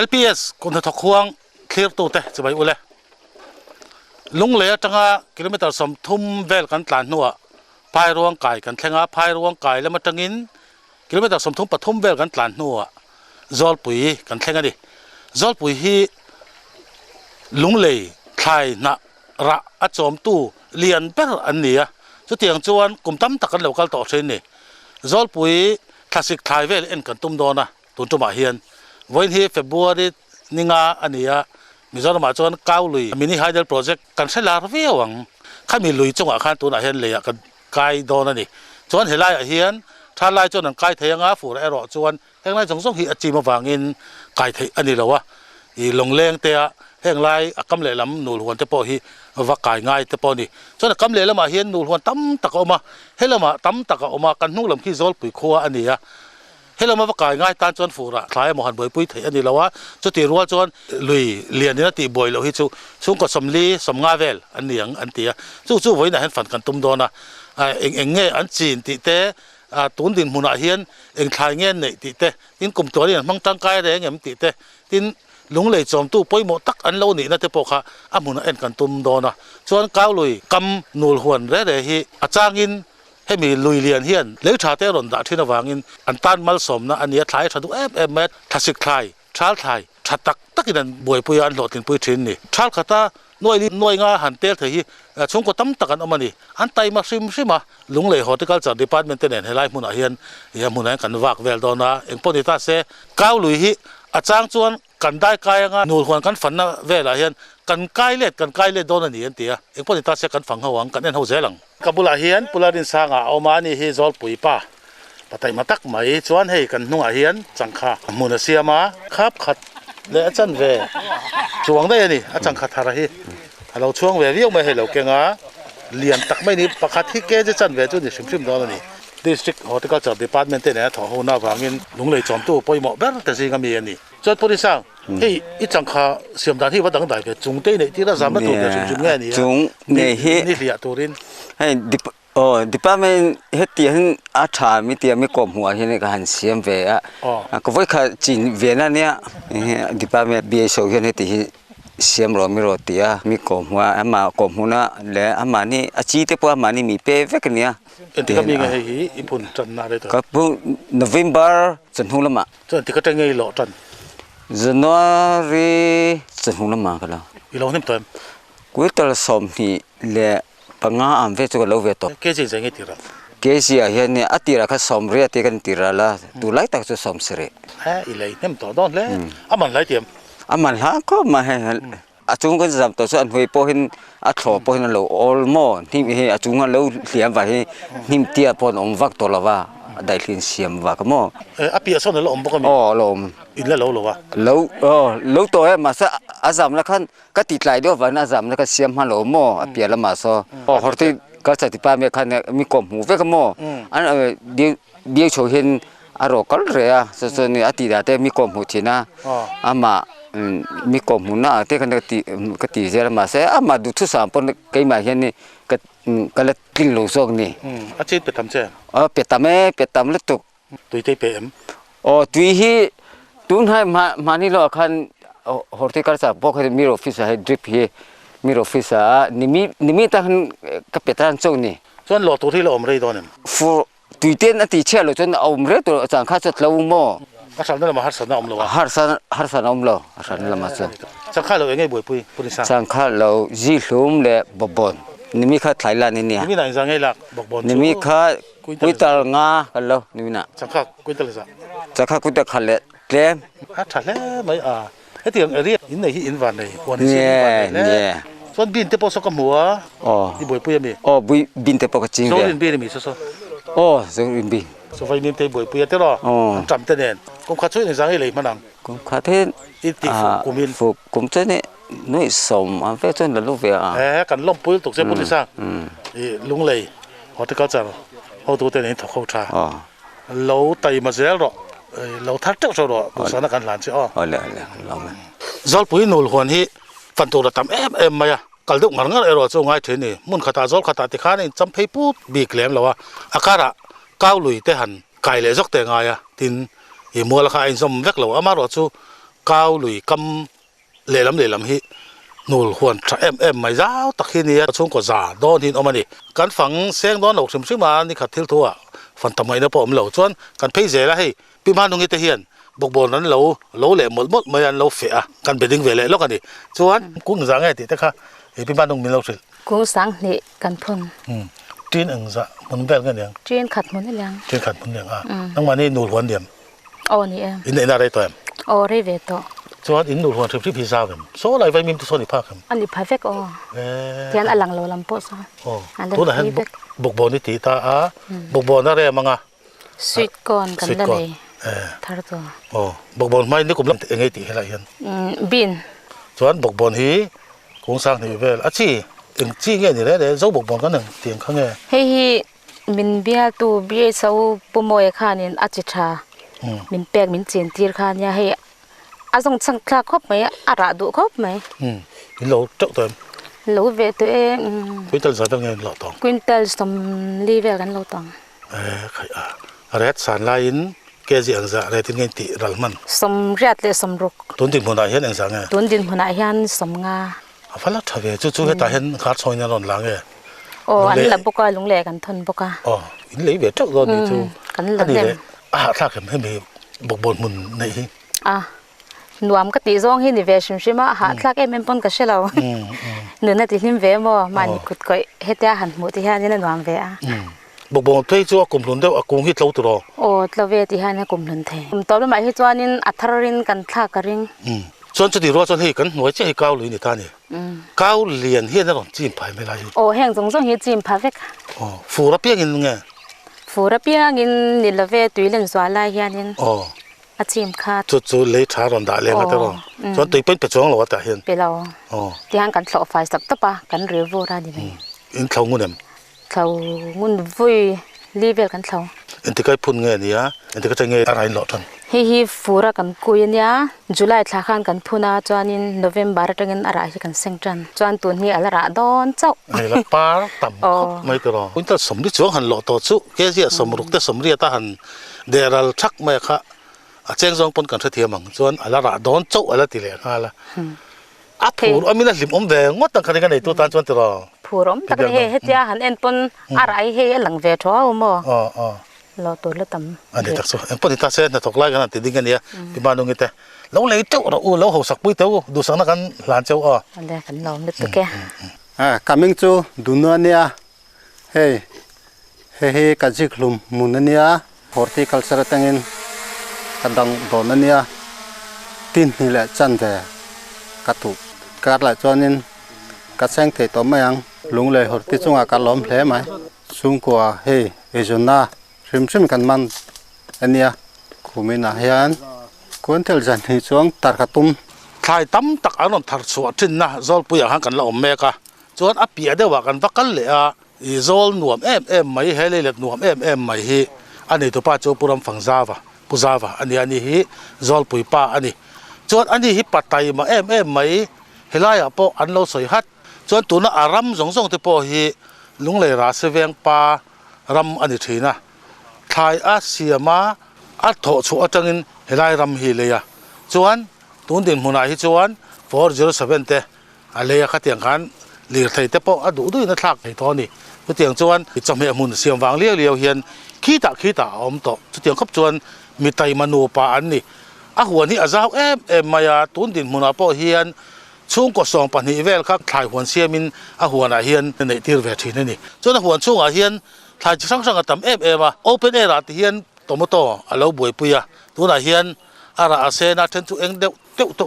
LPS คนทอกควงเคลียร์ตัวเตะจะไปอุเลลุงเลี้ยจังกิโลเมตรสมทุ่มเวลกันตลาดนัวพายรวงไก่กันแทงพายรวงไก่แล้วมาจังอินกิโลเมตรสมทุ่มปฐุมเวลกันตลาดนัวจอลปุ๋ยกันแทงดิจอลปุ๋ยฮีลุงเลี้ยไทยนะระอัจอมตู้เลียนเป็นอันนี้จุดที่ยังจวนกลุ่มตั้มตะกันเหลวกันต่อเช่นนี่จอลปุ๋ยคลาสสิกไทยเวลเอ็นกันตุ้มโดนะตุนจุมาเฮียนวันที่เฟบรุรีนิงาอันนี้มีจอลมาจวนก้าวลุยมินิไฮเดลโปรเจกต์กันใช้ลาร์เวียวังข้ามีลุยจังหวะขั้นตัวน่ะเฮียนเลยกันไกลโดนนี่จวนเฮลัยเฮียนถ้าไล่จวนนั้นไกลเทียงฝูไอรอจวนเฮงไล่จงส่งฮีอจีมาวางินไกลเทียอันนี้แล้ววะอีลงเลี้ยงเตะเฮงไล่กำเล่ลำนูหวนเตปอฮีว่าไกลง่ายเตปอนี่จวนกำเล่ละมาเฮียนนูหวนตั้มตะกอมาเฮละมาตั้มตะกอมากันนุ่งลำขี้โซลปุ๋ยคัวอันนี้เฮละมาว่าไกลง่ายตานจวนฝูระคล้ายมหันบวยปุ้ยเทียอันนี้แล้ววะจุดที่รัวจวนลุยเลียนนี่นะตีบวยเราฮิจูช่วงก็สมลีสมงาเวลอันนี้อันเตียจู่ไว้นะเห็นฝันกันตุ้มโดนะเองเงี้ยอันจีนติเตตุนดินมุนาเฮียนเองทายเงี้ยเนี่ยติเตตินกลุ่มตัวเนี่ยมั่งตั้งกายอะไรเงี้ยมันติเตตินลุงเลยจอมตู้ป่วยหมดตักอันเล่านี่นะเตปอกค่ะอามุนาเอ็นกันตุ้มโดนะชวนก้าวลุยกำนูหวนเร่ฮีอาจารย์อินให้มีลุยเลียนเฮียนเลี้ยวชาเตอรอนดาที่นวางินอันตันมัลสมนะอันนี้ทายชาดูเมททัศิกทายชาลทายชาตักกินบวยปุยอันหลอดกินปุยชินนี่ชาลขตาหน่วยงานหันเตลเถียช่วงก็ตั้มตะกันออกมานี่อันไตมาซิมาลุงเลยฮอร์ติคัลเจอร์ดีพาร์ตเมนต์เนี่ยให้ไล่มุนาเฮียนยังมุนากันวักเวลดอนะเองพอดีตาเสก้าวลุยฮีอาจารย์ชวนกันได้กายงานนูหวนกันฝันนะเวลาเฮียนกันใกล้เล็ดโดนนี่อันเตียเองพอดีตาเสกันฝังหัวกันเอ็นหัวเจลังกับบุลาเฮียนปุลาดินสางเอามานี่ฮีจอลปุ๋ยป้าปะไตมาตักไหมชวนให้กันนุ่งเฮียนจังค่ะมุนาเซียมาครับขัดเลยอาจารย์เวช่วงได้นี่อาจารย์ขัดอะไรเราช่วงเวรียกไม่ให้เราเก่งเรียนตักไม่นี่ประคัดที่แกจะจันเวจุดนี่ชิมโดนนี่ District Horticulture Department เนี่ยทอหัวหน้าฟังเงินลุงเลยจอมตู้ปอยหมอแบบแต่สิ่งก็มีอันนี้จนผู้ที่สร้างที่อีจังค่ะเสียมดานที่วัดต่างๆก็จุงเต้เนี่ยที่เราสามารถตัวเดียวจุงง่ายนี่จุงเนี่ยนี่เสียตัวรินให้Department เฮ็ดเตียนอาชามีเตียมีกบหัวเฮ็ดก็หันเสียมเวอ่ะก็ไว้ค่ะจีนเวียนเนี่ย Department BSO เฮ็ดให้ที่เสียมรอมีรถเตียมีกบหัวอามากบหัวนะและอามานี่อาชีพอามานี่มีเปเวกเนี่ยที่ก็มีไงอีปุ่นจันนาเลยตัวก็พวก November จนหุ่นละมาจนที่ก็จะไงหล่อจัน January จนหุ่นละมากันแล้วอีหล่อนี่ตัวกูตลสมนี่และปังงาอันเวจุกเลวเวตเกจิจะไงตีระเกจิอะเฮียนี่อัติระก็สมเรียติกันตีระละดูไล่ตักจะสมเสร็จอีเลยนี่มันตัวดอนเลยมันไล่เตรียมมันละก็มาให้จุงก็จะตัวส่วนหัวโปหินโถโปหินเราออลโมที่มีจุงเราเสียมไว้นิ่มเตี้ยพอนอมวักตัวละว่าได้เลียนเสียมวักมั้งปีส่วนเราอมบ่ก็มีเราอมอินแล้วเราวะเราตัวมาซะอาจารย์แล้วคันก็ติดไหลด้วยวันอาจารย์แล้วก็เสียมฮัลโหลมั้งปีละมาซอฮอร์ติก็จะติดป้ามีคันมีกลมหูเวกมั้งอันเดียวโชว์เห็นอารมณ์ก็เลยส่วนนี้อติดแต่มีกลมหูทีน่ะอามามีกลมหูน่ะแต่กันก็ตีเจอมาเสียอามาดูทุกสามปนใครมาเห็นนี่ก็เลยกินลูกซอกนี่อาชีพเป็ดทำเจ้เป็ดทำแล้วตุกตุยเตเปมตุยฮีตุนให้มานี่เราคันฮอร์ติคัลเจอร์พวกมีออฟฟิศให้ดริปฮีมีออฟฟิศนิมิตทันกับเป็ดทันซอกนี่ส่วนหล่อตัวที่เราอมเรย์ตอนนี้ฟูตุยเต้นอติเชื่อเราจนอมเรย์ตัวจังข้าจะเล่ามั้งฮัสซันนั่นมาฮัสซันอมเราฮัสซันอมเราฮัสซันนั่นมาจังข้าเราเองไงบ่อยปุริสังจังข้าเราจีลุมและบบอนนี่มีข้าไทยแลนด์นี่นี่มีไหนจังไงล่ะบบอนนี่มีข้ากุยตลงากันแล้วนี่มีน่ะจังข้ากุยตลซะจังข้ากุยตขันเละเกลมฮัทเล่ไม่ไอ้ที่อย่างเรียกอินไหนอินวันไหนวันนี้เนี่ยส่วนบินเตปอสกับหัวที่บ่อยปุยมีบินเตปอกับจริงเลยโซลินบินมีโซโซลินบินสมัยนี้เตยบ่อยปุยเตรอจำเตเนนกุมข้าช่วยในสังเกตเลยมันนังกุมข้าเทนอิติกุมินฟุกุมเจเนี่ยนุ่ยสมอันเฟจนละลูกเวียกันล้มปุยตกเจ้าปุริสังลุงเลยฮอร์ติคัลเจอร์เขาตัวเตนถกเข้าชาเราไต่มาเสียหรอเราทัดเจ้าชาวหรอสถานการณ์หลานเจ้าเลยเราไม่จอลปุยนูลหัวนี้ฟันตัวเราทำมายกัลดุมันงั้นเราจะง่ายเท่านี้มุนขตาจอลขตาติขานี่จำให้พูดบีเกลมแล้วว่าอาการะก้าวลุยเตหันไก่เลยจกเตงายตินมัวราคาอินสมเวกเราอามาเราจู cao lùi cam lệ lắm hi nul huan tra em mai zau takhi ni chung ko za don hin omani kan phang seng don lo sim sim ma ni khat thil thua fan tamai na pom lo chuan kan phei zela hei pi ma nungi te hian bok bol nan lo le mol mai an lo fe a kan beding vele lo kan ni chuan kung za nge ti te kha e pi ma nung min lo silกูสังนี่กันพุ่น tin ang za mun bel kan yang จีนขัดมุนนี่ยัง tin khat mun yang a nang ma ni nul huan diam โอ้นี่เอง in na dai to em โอ้เรเวโต chuan in nul huan thip hi za gam so lai vai mim tu so ni pa kham อันนี้เพอร์เฟกต์โอ้ e เทียนอลังโลลัมโปซะ oh tu na han bok bol ni ti ta a bok bol na re manga สวีทก่อนกันได้เลย ทาร์ตัว oh bok bol mai ni kum lam ngai ti hela hian บิน chuan bok bol hi kung sang ni vel a chi eng chi nge ni le zo bok bol kan nang tiang kha nge เฮ้ยมินเบียตูเบียเซาปุ่มมวยขานินอาจิชามินแปกมินเจียนตีร์ขาเนี่ยเฮ้ยอาจงสังคลาครบไหมอาระดูครบไหม in lo chok to em รู้เวตัวเอง pui tal sa ta nge lo tong ควินเตลสมลีเวลกันเราต้อง khai a ret san la in ke ji ang za re tin nge ti ral man สมเรียดเลยสมรุก tun tin phona hian ang sa nge ตุนดินพนายันสมงา a phala thave chu he ta hen kha choi na ron la nge โอ้อันนี้ละบุกลุงแหลกันทนบุก oh in le ve chok ron ni chu กันละ ani เล่ม le a tha kem he me bok bol mun nei hi อ่ะหนวมก็ตีซองให้นิเวศชิมะหาทลักเอ็มเป็นปนกับเชลล์เนื้อติลิมเวมอมันกุดก้อยเฮ็ดยาหันหมูที่ฮานี่หนวมเวอ่ะ bok bol thei chu kum lun de akung hi tlo tu ro โอ้ตะเวที่ฮานี่กุมลันเทกุมตอบมาให้จวนนินอัทรรินกันทากริง chuan chu ti ro chuan hi kan noi che hi kau lui ni ta ni kau lian hi na ron chim phai me lai โอ้แห่งจงจงเฮ็ดจิมพาเวก oh fu ra piang in nge ฟูระเปียงินนิละเวตุยเล่นสวาลายฮานิน oh อาจิมคา chu le tha ron da le nga ta ron chuan tui pen pe chong lo ta hian เปเรา oh ที่หันกันสอบฝ่ายสับตะปะกันเรียวูราดิ in thlau ngun em เขางุนวุยลีเวลกันเขา in ti kai phun nge ni a in ti ka nge arai lo than ฮีฟูระกันกุยเนี่ยจุลัยทาขันกันพูนาจวนินโนเวมบาร์ตังเงินอะไรกันเซงจันจวนตัวนี้อะไรระดอนเจ้า ai la par tam khop mai ta ro kun ta som ri chuang han lo to chu ke ji som ruk te som ri ta han deral thak mai kha a cheng jong pon kan thia mang chuan ala ra don chau ala ti le nga la a phur amina lim om ve ngot tang khani kan nei tu tan chuan ti ro ผู้รมตักเฮเฮตยาหันเอ็นปนอะไรเฮหลังเวทอมอ oh รอตัวละตั้ม ani tak so en pon ta se na tok lai kan ti ding kan ya ti ba nung ite lo le chau ro u lo ho sak pui teu du sang na kan lan chau a อันเดกันลองนึกตัวแก coming to dunia hey hey kajiklum munania horticulture tangin kadang donania tin ni la chande katu kar la chonin kaseng the to mayang lung le horti chunga kalom hle mai sungkwa hey ejona rim kan man ania khumina hian kuntel jan hi chuang tar khatum khai tam tak anon thar chu thin na zol pu ya han kan la om me ka chuan a pia de wa kan vakal le a i zol nuam em mai he le nuam em mai hi ani to pa chu puram phangzawa puzawa ani hi zol pui pa ani chuan ani hi patai ma em mai helaya po an lo soi hat chuan tuna aram zong te po hi lungle ra se veng pa ram ani thina khai a siama a tho chu atangin helai ram hi le ya chuan tun din huna hi chuan 407 te a le ya khatiang kan lir thei te po a du na thak thei to ni chu tiang chuan chame mun siam wang liao hian khi ta om to chu tiang khop chuan mi tai manu pa an ni a huan hi azau em maya tun din huna po hian chung ko song pan hi vel khak thai huan siamin a huan a hian nei tir ve thin ni chuan a huan chung a hian thai sang atam em a open air at hian tomato alo boi puya tuna hian ara asena then chu eng deu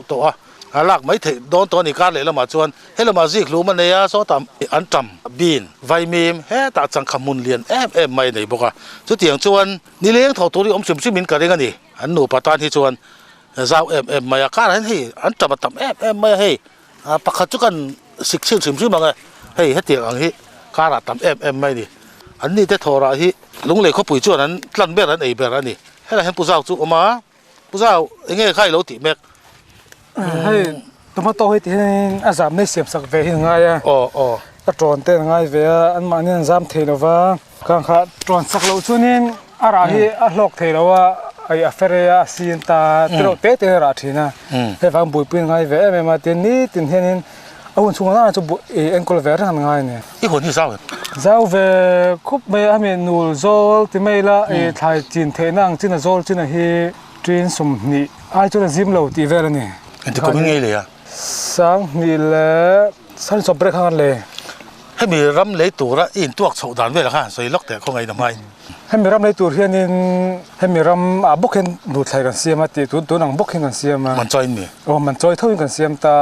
to a alak mai the don to ni ka le lama chuan helama zik lu man ya so tam an tam bin vai mim he ta chang khamun lian em mai nei boka chu tiang chuan ni leng tho tori om sim simin ka renga ni an nu patan hi chuan zau em mai ka ran hi an tam em mai he pakhat chu kan sik sim sim manga hei hetiang ang hi ka ra tam em mai ni an ni te thora hi lung le kho pui chuan an tlan ber an ei ber ani hela hen puzau chu oma puzau enge khai lo ti mek hay tomato hay thì azam này xiêm sắc về hiện ngay à cái tròn tên ngay về anh mà nên azam thế nào và càng khá tròn sắc lâu cho nên ara hi lọc thế nào ai aferia sin ta tro te te ra thina he wang bui pin ngai ve me ma tin ni tin henin awun chung na chu enkol ver han ngai ne i hon hi zau ve khup me ame nul zol ti me la e thai chin the nang chin zol chin hi trin sum ni ai chu zim lo ti ver ni en ti ko mi ngai le ya sang ni le san so brek han le he mi ram le tu ra in tuak chho dan ve la kha soi lok te ko ngai na mai he mi ram le tur hianin he mi ram a bokhen nu thai kan siam ati tu nang bokhen kan siam man choi mi man choi thoi kan siam ta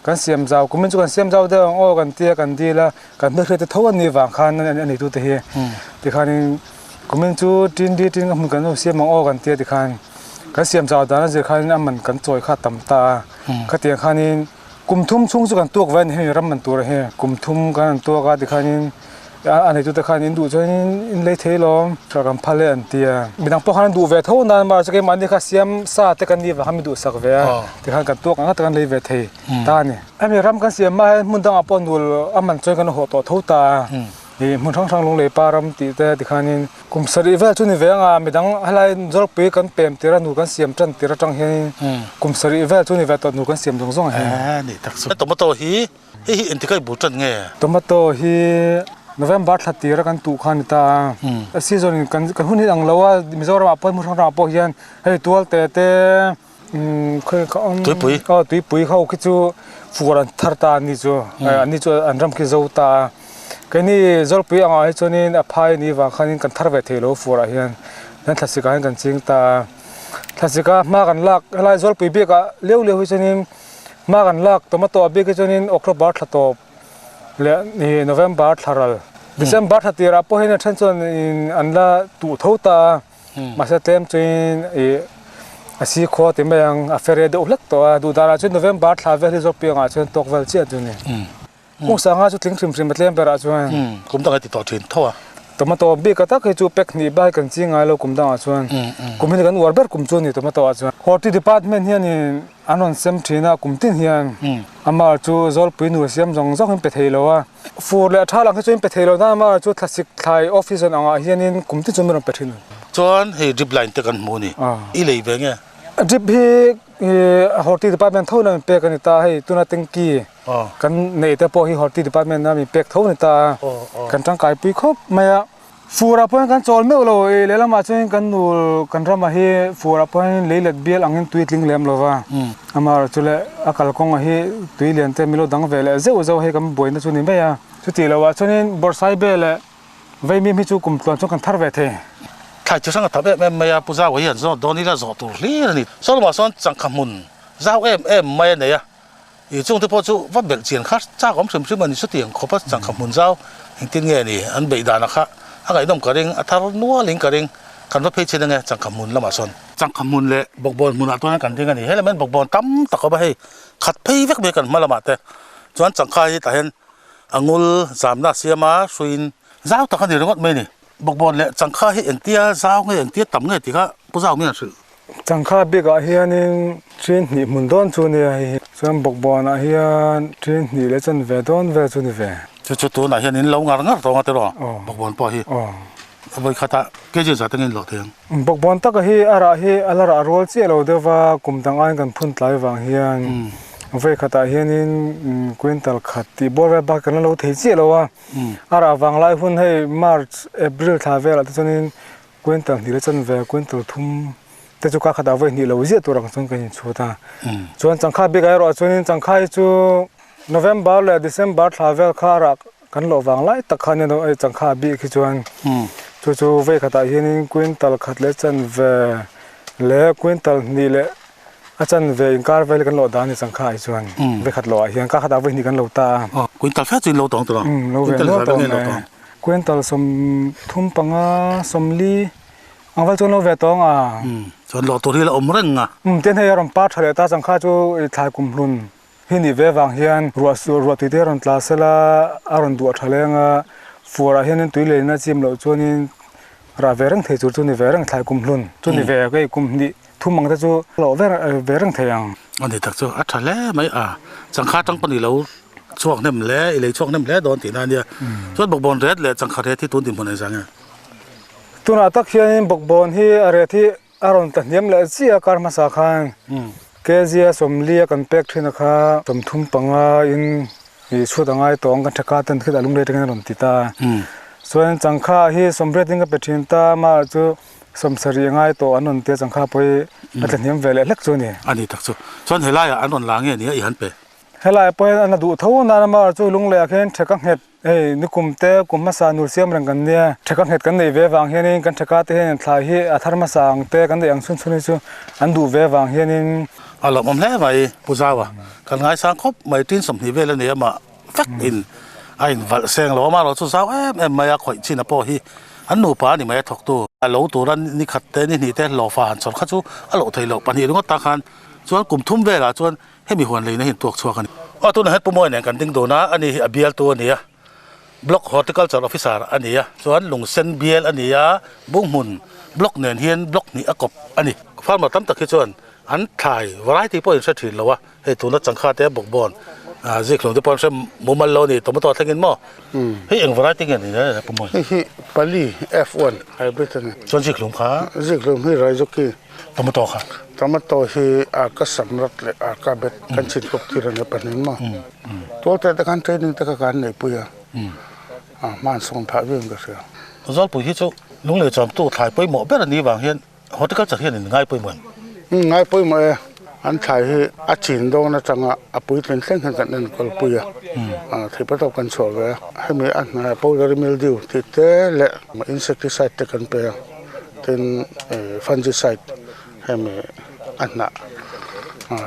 kan siam zau kumin chu kan siam zau de o kan tia kan di la kan me khre te tho an ni wang khan ani tu te hi ti khanin kumin chu tin di tin kan kan siam o kan tia ti khan kan siam zau da na je khan man kan choi kha tam ta kha ti khanin kum thum chung chu kan tuak van he ram man tur he kum thum kan tuak ga ti khanin ani tu te khanin du chen in le thelom tra kan phale an tia binang po khan du ve tho nan ma che man ni kha siam sa te kan ni wa ham du sak ve ti khan kan tuak nga te kan le ve the ta ni ami ram kan siam ma mun dang apon dul aman choi kan ho to tho ta ni mun thang thang long le param ti te ti khanin kum sari ve chu ni ve nga midang halai jor pe kan pem tira nu kan siam chan tira tang he kum sari ve chu ni ve to nu kan siam jong jong he ni tak so tomato hi en ti kai bu chan nge tomato hi November thatira kan tu khan ta season kan hun ang lawa mizoram apon mu thang apo hian hei tual te khoi ka tui pui khau ki chu furan tharta ni chu ani chu anram ki zota kani zol pui anga hi chunin a phai ni wa khanin kan thar ve thelo fura hian nan thasika kan ching ta thasika ma kan lak halai zol pui be ka leu hi chunin ma kan lak tomato be ki chunin October thatop le ni November tharal December thatira po hina than chon in anla tu thota ma sa tem chuin e asi kho te mayang afere de ulak to du dara chu November tha ve zo pi nga chen tok vel chi atu ni mo sa nga chu tling trim matlem pera chuan kum ta ti to thin thowa tomato bi ka ta ke chu pek ni bai kan chi nga lo kum da chuan kum hin kan warber kum chu ni tomato chuan horti department hian in anon sem thina kum tin hian ama chu zol pui nu siam jong jong pe theilo a fur le tha lang chu pe theilo na ma chu thlasik thai office an anga hian in kum tin chu me pe thin chuan he drip line te kan mu ni i lei ve nge drip hi horti department thona pe kan ta hei tuna tengki kan nei te po hi horti department na mi pek thona ta kan tang kai pui khop maya fura point kan chol me lo le lama chen kan nul kan rama hi fura point leilet bial angin tuitling lem lova amar chule akal kong hi tuilen te milo dang vele zeu he kam boina chu ni meya chu ti lawa chunin borsai bele vei mi chu kum tlon chu kan thar ve the thai chu sang ta be me maya pu za wa hian zo doni la zo tu li ni so ma son chang khamun zau em mai ne ya i chung te po chu va bel chian kha cha kom sim sim ani su tiang khopa chang khamun zau hin tin nge ni an be da na kha agai dom karing athar nuwa ling karing kan va phe chen nge chang khamun lama son chang khamun le bokbon mun atona kan ting ani hele men bokbon tam tak ba he khat phei vek be kan malama te chuan chang khai ta hen angul zamna siama suin zau ta kan ni rongot me ni bokbon le chang kha hi entia zau nge entia tam nge ti kha pu zau mi na su chang kha be ga hian in trin ni mun don chu ni hi chuan bokbon a hian trin ni le chan ve don ve chu ni ve chu tu na hian in lo ngar to nga te ro bokbon po hi voi khata ke je za tengin lo theng bokbon tak hi ara hi alara rol che lo dewa kum tang an kan phun tlai wang hian voi khata hian in quintal khati bor ba kan lo thei che lo wa ara wang lai hun hei March April tha vel ta chunin quintal ni le chan ve quintal thum te chu ka khata voi ni lo je tu rang chung kan chu ta chuan chang kha be ga ro chunin chang khai chu November le December tha vel kha ra kan lo wang lai tak khan no ai chang kha bi khi chuan chu ve khata hian in quintal khat le chan ve le quintal ni le a chan ve in kar vel kan lo da ni chang kha ai chuan ve khat lo hian ka khata ve ni kan lo ta quintal fa chin lo tong to lo ve lo tong quintal som thum panga som li angwal chuan lo ve tong a chuan lo to ri la om reng a ten he ram pa thale ta chang kha chu thai kum hlun hini ve wang hian ruwa ti te ron tla sela aron du thalenga fura hian tuile na chim lo chuanin ra verang thei chu ni verang thai kum hlun chu ni ve ke kum ni thumang ta chu lo verang theiang ani tak chu a thale mai a chang kha tang pani lo chuak nem le ile chuak nem le don ti na nia chuan bokbon red le chang kha re thi tun tin phone sang tuna tak hian bokbon hi are thi aron ta niam la chia karma sa khan kezia somlia kan pek thina kha somthum panga in hi chudangai tong kan thaka tan khida lung le teng ron tita soen changkha hi sombre ting ka pethin ta ma chu somsari ngai to anon te changkha poi atla niam vele lek chu ni ani tak chu chon helai an on lang ni i han pe helai poi an du tho na ma chu lung le khen theka het ei nikum te kumma sa nur siam rang kan ne theka het kan nei ve wang hianin kan thaka te hen thlai hi atharma sang te kan nei ang sun chuni chu an du ve wang hianin alo mom le mai puzawa kan ngai sang khop mai tin som hi vela ne ma fak in ain val seng lo ma lo chu saw em mai a khoi chin a po hi an nu pa ni mai thok tu a lo tu ran ni khat te ni te lo fa han chon kha chu a lo thei lo pan hi ro ta khan chuan kum thum vela chuan hemi huan le na hin tuak chuak ani a tu na het pu moi ne kan ding do na ani a bial tu ani a block horticulture officer ani a chuan lung sen bial ani a bung mun block nen hian block ni a kop ani farmer tam tak hi chuan an thai variety point sa thin lo wa he tu na changkha te bok bon zik lung te pon sem mumal lo ni tomato thangin mo he eng variety nge ni ne pu moi hi pali F1 hybrid ne chuan zik lung kha zik lum hi rai joki tomato kha tomato hi a ka samrat le a ka bet kan chin kop ti ran panin ma to te kan training te ka kan nei puya man song pha veng ka se zol pu hi chu lung le cham tu thai poi mo ber ni wang hian horticulture hian in ngai poi mon ngai poi ma an thai hi a chin do na changa a pui tlen thleng kan nen kol puya thei pa to kan chho ve he me an na powder mildew ti te le insecticide te kan pe ten fungicide he me an na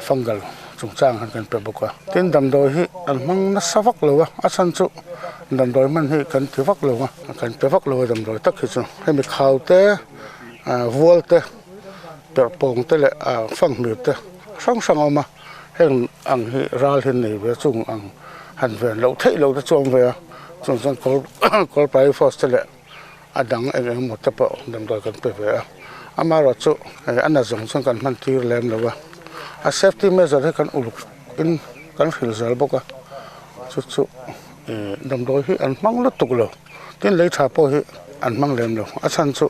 fungal chung chang han kan pe boka tin dam do hi an mang na savak lo wa a san chu dam do man hi kan ti vak lo wa kan pe vak lo dam do tak hi chu he me khaw te vol te per pong te le fang mi te sang sang ma heng ang hi ral hin nei ve chung ang han ven lo thei lo te chom ve chung chung kol pai fos te le adang eng mo te pa dam do kan pe ve ama ro chu an zong chung kan man tir lem lo wa a safety measure kan uluk in kan fil zal boka chu dam do hi an mang lo tuk lo tin lei tha po hi an mang lem lo a chan chu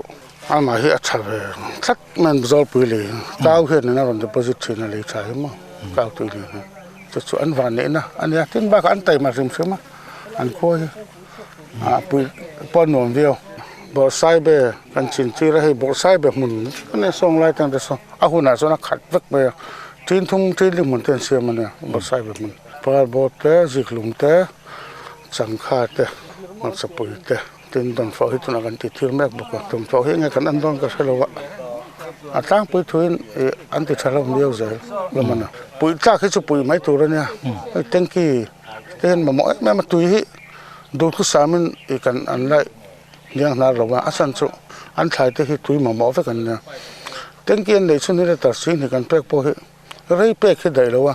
ama hi a tha ve thak man zol pui le tau he na ron deposit thina le tha hi ma kau tu le chu an van ne na an ya tin ba kan tai ma rim sema an ko hi pui pon nom veo bo sai be kan chin chi ra hi bo sai be mun ne song lai tang de so a hu na so na khat vek be tin thung tin li mun ten se ma ne bo sai be mun par bo te zik lum te chang kha te ma sa pui te tin don fo hi tuna kan ti thir mek boka tum fo hi nge kan an don ka selo a tang pui thuin an ti thalo miau zel lo mana pui ta khi chu pui mai tur ania tenki ten ma mo ma tui hi do khu samin kan an lai yang na ro wa asan chu an thai te hi tui ma mo fe kan na tenki an nei chu ni le tar sin hi kan pek po hi rei pek hi dai lo wa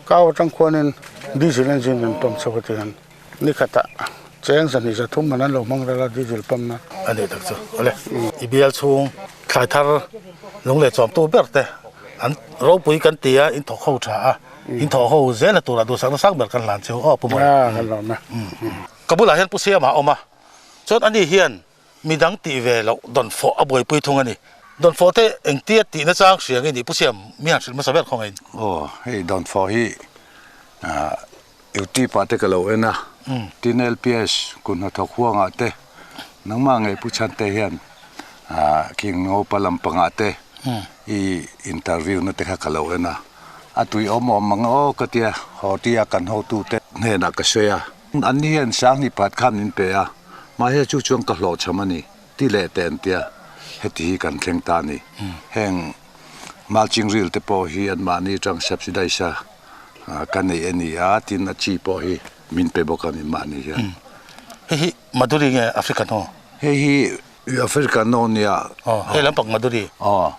ka wa tang khonin diesel engine an pam so ti han ni khata cheng san ni za thum manan lo mong ra diesel pam na ani tak chu ole ibial chung khai thar lung le chom tu ber te an ro pui kan tia in thok ho tha in thok ho zela tu ra du sang ber kan lan cheu pu mo kan lo na kabula hian pu sia ma oma chon ani hian midang ti ve lo don fo aboi pui thung ani don fo te eng tia ti na chang siang ni pu siam mi han sil ma saber khong ai hey don fo hi uti pa te ka lo ena tin LPS kun ha thok huanga te nangma ngai pu chan te hian king no palam panga te I interview na te kha ka lo ena atui omo mango ka tia ho tia kan ho tu te ne na ka soya an ni hian sang ni pat kham nin pe a ma he chu chuang ka hlo chamani ti le ten tia heti kan thleng ta ni heng malching ril te po hi an ma ni tang subsidize kan nei ani a tin a chi po hi min pe bokan in ma ni hian hi maduri nge africa no hi Africa no nia he lampang maduri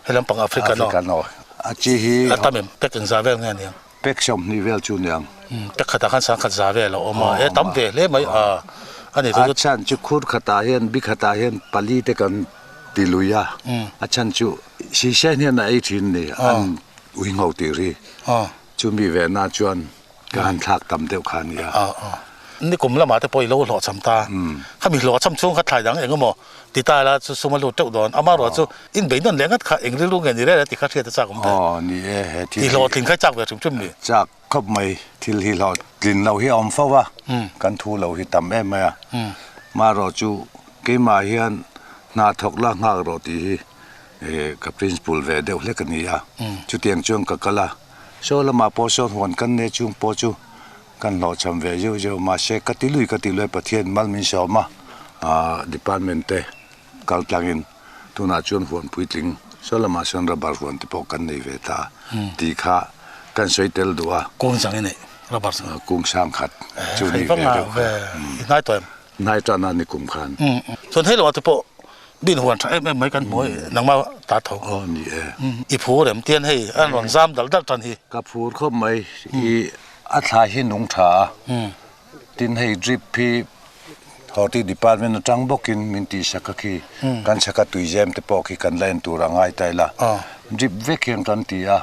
he lampang africa no a chi hi atamem pek eng zavel nge ni pek som ni vel chu niang pek khata khan sang khat zavel lo oma e tam ve le mai ani to chan chu khur khata hian bi khata hian pali te kan tiluya a chan chu si shen hian ai thin ni an ui ngau ti ri chu mi ve na chuan kan thak tam deu khan ya นี่กลุ่มละมาแต่ปอยโลหล่อชำตาข้ามีหล่อชำช่วงขัดถ่ายดังเองก็หมอติตาละสุมาลุเจ้าดอนอามาหล่อจู่อินเบนนั่นแหละงัดขาเองเรื่องเงินนี่แหละติดข้าเชียร์จะจากผมแต่นี่ที่หล่อทิ้งข้าจากแบบชุ่มๆนี่จากครบไม่ที่ที่เราลินเราที่อมฟ้าว่ากันทูเราที่ต่ำแม่มามาเราจู่กี่มาเฮียนนาทกละงาเราที่กับ principal เวเดลเล็กนี่อ่ะจุดเตียงจงกับกะละโชว์ละมาโพสต์วันกันเนี่ยจุงโพจูกันเราจำเวอยู่มาเช็คกติลุยประเทศมัลมินชาวมาdepartment เตกัลตังอินตุนาจวนหัวพุยติงโชว์ละมาชนระบาดหัวที่พอกันในเวตาตีข้ากันสวยเตลดัวกงสังนี่ระบาดกุ้งช่างขัดจุนี่เวเดนายตัวนายจานานิกุมขันส่วนให้เราที่พอบินหัวใช้ไม่กันมวยนังมาตาทองนี่อีผู้เดิมเตียนให้อันหลอนซ้ำดัลทันทีกับผู้เข้าไม่อีอัฐาหินงชาตินให้ดริปพีฮอที่ดีพาร์ตเมนต์จังบอกกินมินตีสักคีกันสักตุยเจมต์ปอกีกันเล่นตัวร่างไอไตละดริปเวกิงกันตีอ่ะ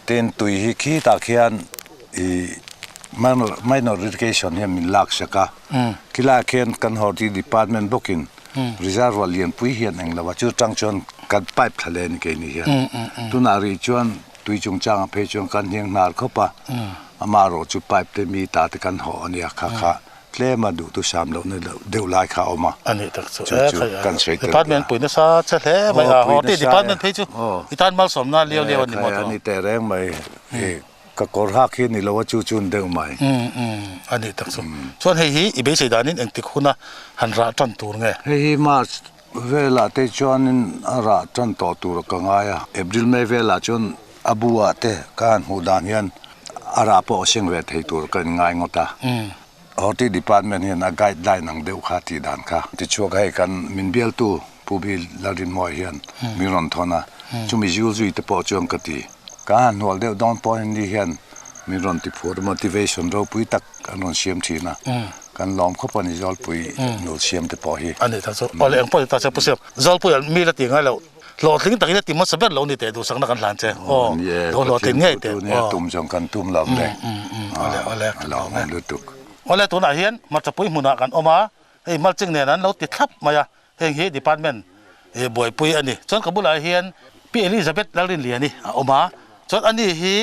เต็นตุยฮิคีตาเขียนminor education เนี่ยมินลักสักคิลาเขียนกันฮอที่ดีพาร์ตเมนต์บอกกินreserve ว่าเลียนปุยเฮียนเองละว่าจู่จังจวนกันไปทะเลนี่แกนี่เฮียนตุนารีจวนตุยจงจังเพจงกันเฮียงนาร์เข้าปะอามาโรจู่ไปเตมีตาตะกันหอเนี่ยค่ะเคลมาดูตุสามแล้วเนี่ยเดี๋ยวไล่ข่าวมาอันนี้ตักสุดกันสวยดีพาร์ตเมนต์ปุยนะซะเฉลี่ยไม่หอที่ดีพาร์ตเมนต์เพจอีตานมาสมน่าเลี้ยวนี่หมดอันนี้แต่แรงไม่ก็กอร์ฮักเฮียนี่เราว่าจู่จุนเดิมไหมอันนี้ตักสุดส่วนเฮียอีเบสิดานินเองติคุณนะหันรัจันตูไงเฮียมาเวลาเตจวนินรัจันต่อตัวกังไงอ่ะเอพริลไม่เวลาจนอบัวเตการหูดานยันอาราปอเชิงเวทให้ตัวกันง่ายงดอ่ะฮอที่ดีพาร์ตเมนต์เนี่ยนักไกด์ได้นังเดียวขาที่ด่านค่ะที่ช่วยให้กันมินเบียลตู้ผู้บิลลาดินมอยเฮียนมีรอนทอนะจุมีจูจุยเตปอจงกติการหัวเดียวดอนปอยนี่เฮียนมีรอนที่พูด motivation เราปุยตักอันนั้นเชียมทีนะกันล้อมเข้าไปในจอลปุยนูเชียมเตปอฮีอันนี้ทั้งสุดอะไรอย่างพอที่ตาเชื่อผู้เชี่ยวจอลปุยมีละติงไงแล้วหลอดทิ้งตะกี้ติมันสเปรเรานี่แต่ดูสังนักการหลานเจ้หลอดทิ้งไงแต่ตุ่มจงกันตุ่มลำเลยอะไรเราไม่รู้ตุกอะไรตัวไหนเฮียนมาจะปุยมุนักกันออกมาเฮ้ยมาจึงเนี่ยนั้นเราติดทับมาอะเฮงเฮดีพาร์ตเมนต์บ่อยปุยอันนี้ส่วนกับบุหรี่เฮียนพี่เอลิซาเบธแล้วเรียนเรียนนี่ออกมาส่วนอันนี้ฮี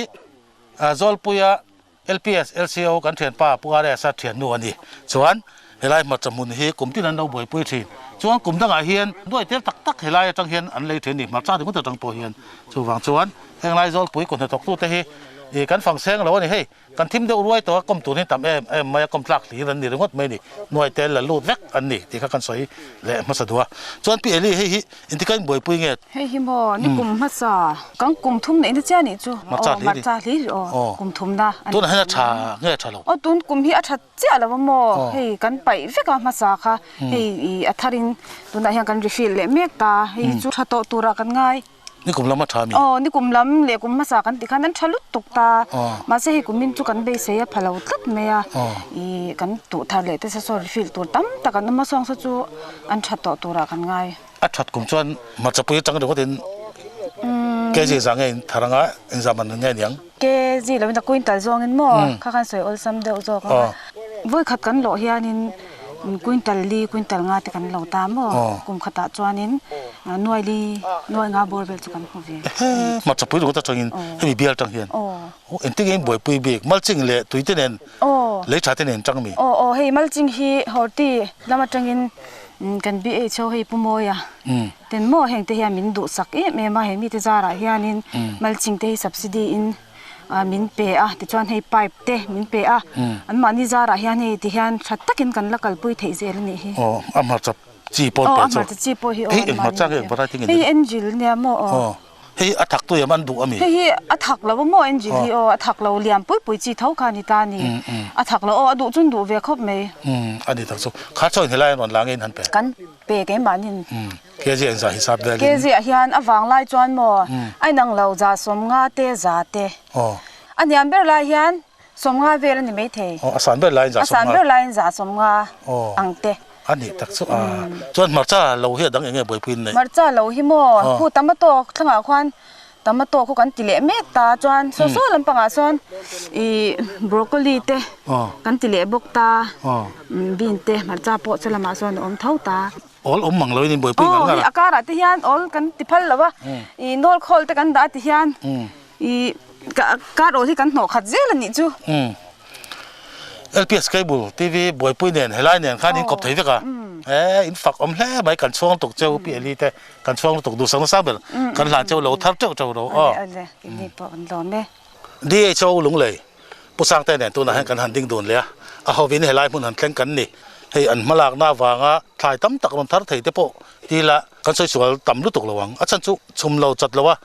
จอลปุยLPS LCO กันเทียนป้าผู้อะไรสัตว์เทียนนัวนี่ส่วนเฮลัยมาจำมุนฮีกลุ่มที่นั้นเราบ่อยปุยทีส่วนกลุ่มตั้งเฮียนด้วยเทียนตักเฮลัยจังเฮียนอันเลยเทียนนี่มาจ้าถึงมันจะจังปอเฮียนส่วนเฮลัยจอลปุยคนจะตกตู้แต่ฮีกันฟังเสียงเราเนี่ยเฮ้ยกันทิมเดียวรวยตัวก้มตัวนี้ทำไม่ก้มหลักหลีรันนี่เรื่องวัดไม่นี่หน่วยเตลละลูดแวกอันนี้ที่เขากันสวยและมาสะดวกส่วนพี่เอลี่เฮ้ยอินทิกันบ่อยปุยเงี้ยเฮ้ยฮิโมนี่กลุ่มมาสากังกลุ่มทุ่มเนี่ยนี่เจ้านี่จู่มาจ่าลีอ๋อกลุ่มทุ่มนะตัวนั้นให้ชาเงี้ยชาเราอ๋อตัวกลุ่มที่อัฐเจ้าแล้วว่าโมเฮ้ยกันไปเฟกมาสาค่ะเฮ้ยอัฐรินตัวนั้นยังกันรีฟิลเละเมกตาเฮ้ยจู่ถ้าโตตัวรักันง่ายนี่กลุ่มล้ำมาทามีนี่กลุ่มล้ำเลี้ยกลุ่มมาสากันติกันนั้นทะลุตกตามาเสียกลุ่มมินจุกันเบสเสียพลาวตัดเมียกันตัวทะเลแต่เสริฟิลตัวตั้มแต่กันน้ำมาส่องจู่อันชัดต่อตัวรักันง่ายอัดชัดกลุ่มชวนมาจะไปจังเดี๋ยวก็เดินเกจิสังเงินทารงะอินซามันเงี้ยยังเกจิแล้วมันจะกุยตัดจองเงินมั่วข้ากันสวยอลซัมเดียวจองวิ่งขัดกันหล่อเฮียนินกุยตัลลีกุยตัลงาติกันเหล่าตามบ่กุมขตาจวนินหน่วยลีหน่วยงาบอลเบลจุกันหัวเวียมาจะปุยรู้ว่าจังเงินให้มีเบียร์จังเงินเอ็นที่เงินบ่อยปุยเบียกมัลจิงเละตุยเตนเนเลยชาเตนเนนจังมีเฮ้ยมัลจิงฮีฮอร์ตี้แล้วมาจังเงินกันบีเอชโอให้ปุ่มอยเต็นโมแห่งเทียมินดูสักเมมาเห็นมีแต่จาระเฮียนินมัลจิงเตยสับซิดีอินมินเปะติจวนให้ไปเตมินเปะอันมันนี่จาระเฮียนี่ที่เฮียนชัดตะกินกันละกัลปุยเทเซลนี่ฮีอามาจับจีปอนเปะมาจีปอนฮีเฮ้ยมาจากเองพอได้ที่เงินเฮ้ยเอ็นจิลเนี่ยโมเฮ้ยอัฐักตัวมันดูอ่ะมีเฮ้ยอัฐักเราโมเอ็นจิลฮีอัฐักเราเลี้ยงปุยจีเท่ากันนี่ตานี่อัฐักเราดูจนดูเวคบไหมอันนี้ทั้งสุดข้าชอบเห็นไรนอนล้างเงินหันไปกันเปะแกมันนี่เกจิอันสาฮิซับได้เกจิเฮียนอวังไล่จวนโมไอ้นางเราจะสมงาเตจาเตอันนี้อันเบอร์ไลเฮียนสมงาเวรนี่ไม่เทอาสารเบอร์ไลน์จ่าอาสารเบอร์ไลน์จ่าสมงาอังเตอันนี้ตักสุจวนมาจ้าเราเฮียดังเองบ่อยพินเลยมาจ้าเราฮิโมพูดตามมาตัวทั้งหลายควัน ตามตัวเขากันติเละเมตตาจวนโซ่ๆลำปังอ่ะส่วนอีบรอกโคลีเตกันติเละบกตาบินเตมันจะโปะสลัมมาส่วนอมเท่าตาออลมังเลยนี่บ่อยปุ้ยกันกัน อากาศที่ยันออลกันติพัลแล้ววะอีโนอลคอลแต่กันดาที่ยันอีการโอที่กันหนอขัดเจลนี่จูLPS ไกบุลทีวีบ่อยปุ้ยเนี่ยเฮลัยเนี่ยข้านี่กบไทยด้วยกันอินฝักอมแล่ใบกันช่วงตกเจ้าปีอลีแต่กันช่วงตกดูสังสารเบลกันหลานเจ้าเราทับเจ้าเราอ๋อนี่ปอนร้อนไหมดีเจ้าหลงเลยผู้สร้างแต่เนี่ยตัวนั้นกันหันดิ้งโดนเลยอ่ะเขาวินเฮลัยพุ่นหันแข่งกันนี่ให้อันมาลากหน้าวางอ่ะถ่ายตั้มตักมันทัดไทยเตปโดีละกันสวยๆต่ำรู้ตกระวังอาจารย์ชุมเราจัดแล้วว่า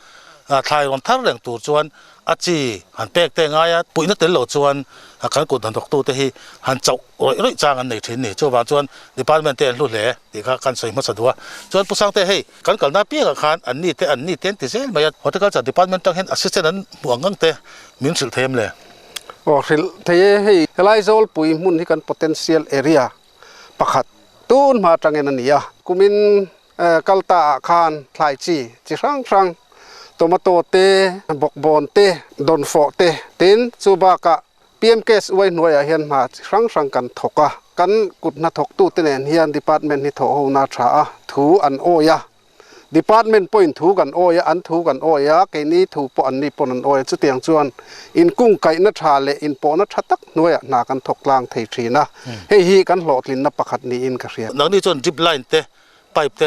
ถ่ายมันทัดแรงตัวจวนอาจีหันแปลกแต่ง่ายปุ๋ยนักเตะเหล่าจวนขันกดหันตกตัวแต่ที่หันเจ้าร้อยจางอันไหนทิ้งนี่จวนจวนดิพาร์ตเมนต์เตะรุ่นเล่ที่เขากันใส่มาสะดวกจวนผู้สร้างแต่ให้กันกันหน้าเปี้ยกับขันอันนี้เตะอันนี้เตะที่เสียมายัดพอที่เขาจัดดิพาร์ตเมนต์ต้องเห็นอาชิสต์นั้นห่วงกังเตะมินสิลเทมเลยโอ้สิเทให้ไลโซลปุ๋ยมุนที่กัน potential area ประคัดตูนมาจังเงินนี่อ่ะกุมินกัลตาคานทลายจีจิรังตัวมาโตเตบกบอนเตดอนฟอเตตินซูบากะPMKS ไว้หน่วยเฮียนมารังกันถกะกันกุดนาถกตู้เตเนเฮียน department นี่ถกเอานาชาถูอันโอยะ department point ถูกันโอยะอันถูกันโอยะเกนี้ถูปอันนี้ปนันโอยจุดเตียงจวนอินกุ้งไก่นาชาเลอินปอนาชาตักหน่วยนากันถกลางเททีนะเฮีกันหลอดลินนับประคัดนี้อินกระเรียนังนี้จนจิบไลน์เตไปเต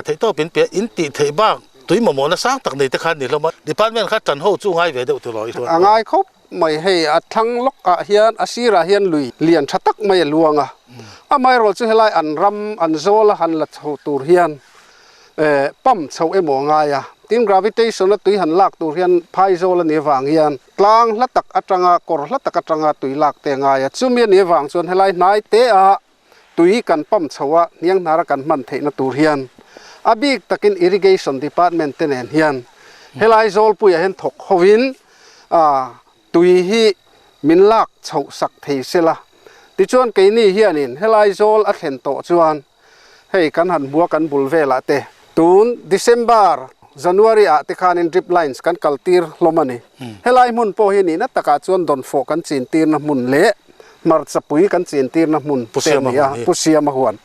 เทโตเป็นเปียอินติเทบ้างตัวหมอนะสร้างตักในตะคันนี่เรามาดิพาร์ตเมนต์ข้าจันโฮจูง่ายเวเดตัวลอยตัวง่ายครบไม่ให้ทั้งล็อกเฮียนอาศิระเฮียนลุยเลียนชัตักไม่ลวงไม่รอจะให้ไล่อันรำอันโซลหันละตูเฮียนปั๊มเสาหมอง่ายทีม gravitation ละตุยหันลากตูเฮียนพายโซลนี่วางเฮียนกลางละตักอัตรังกอร์ละตักอัตรังตุยลากเตงง่ายจุ่มเฮียนนี่วางส่วนให้ไล่นายเตะตุยกันปั๊มเสาเนียงนารักันมันเทนตูเฮียนอาบิกตะกิน irrigation department เตนเฮียนเฮลัยโซลปุยเห็นถกฮวินตุยฮีมินลากเฉาสักเทเสละติจวนเกนี่เฮียนินเฮลัยโซลอัดเห็นโตจวนให้กันหันบัวกันบุลเวลาเตตูน December January ติคานิน drip lines กันกัลตีร์ลมนี่เฮลัยมุนโปเฮนี่นัตตะกาจวนดอนโฟกันจีนตีร์นมุนเละมาร์สปุยกันจีนตีร์นมุนเตมีปุเซียมาหวน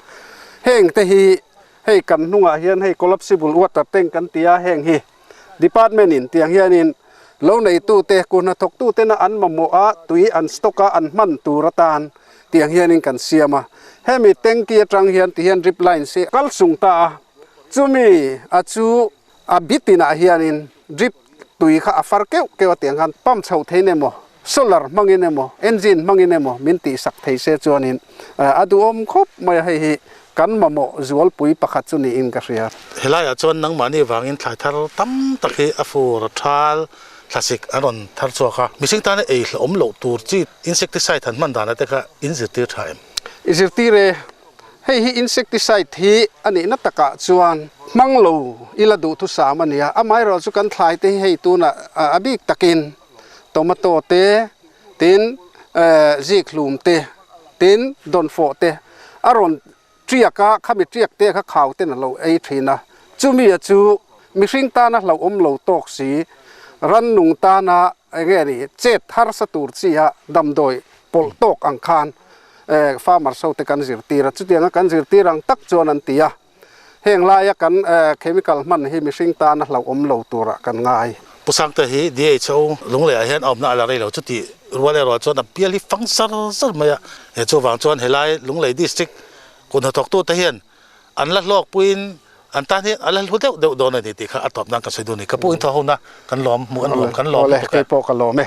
เฮงเตฮีให้กันนุ่งเฮียนให้ collapsible water tank กันเตียแห้งฮี department นินเตียงเฮียนินแล้วในตู้เตะกุนทกตู้เตนะอันมะโมอาตุยอันสตอกอันมันตูรตานเตียงเฮียนินกันเสียมาให้มีเต็งเกียจังเฮียนเตียนริบไลน์เสียกัลสุงตาจูมีอาจูอาบิตินาเฮียนินริบตุยข้าฟาร์เกวเกวเตียงกันปั๊มเฉาเทเนโมโซลาร์มังอินเนโมเอนจินมังอินเนโมมินติสักเทเสจวนินอาดูอมครบไม่ให้กันมาโมจวลปุยประคัดจุนีอินกระเรียเฮลัยจวนนังมันนี่วางอินถ่ายทาร์ตั้มตะเคีอฟูรทาลคลาสสิกอันนั้นทาร์ชัวค่ะมิสิ่งตาเนี่ยอมโลตูร์จีอินเสกติไซด์ทันมันดานะแต่ก็อินสิตีร์ไทม์อินสิตีเรให้อินเสกติไซด์ที่อันนี้นัตตะกะจวนมังโลอิลาดูทุสามันเนี่ยอาไม่เราสุกันถ่ายที่ให้ตัวน่ะอบิกตะกินโตมาโตเตตินจีคลูมเตตินดอนโฟเตอารอนเจียกะข้ามีเจียกเตะข้าข่าวเต้นเราไอทีนะจูมีจูมิสิ่งตานะเราอมเราตอกสีรันนุงตานะไอ้เงี้ยนี่เจ็ดฮาร์สตูร์สีฮะดำโดยปลตอกอังคารฟาร์มร์โซเตกันจิรตีระจุดยังกันจิรตีรังตักจวนันตีอะเฮงลายกันเคมีคอลมันให้มิสิ่งตานะเราอมเราตัวระกันง่ายผู้สร้างแต่ฮีดีเช่าลงเลยเห็นอมน่าอะไรเราจุดที่รัวเลยรัวจวนนับเปียลิฟังซัร์มาเจ้าวางจวนเฮลัยลงเลยดิสตริกคนทอกตัวเทียนอันละลอกปุยนอันตาเนี่ยอันละรู้เดี๋ยวโดนอะไรติค่ะอัตตบนั่งกับใส่ดูนี่กับปุยนทอหนะกันล้อมหมู่กันล้อมเลยเคยโปกันล้อมไหม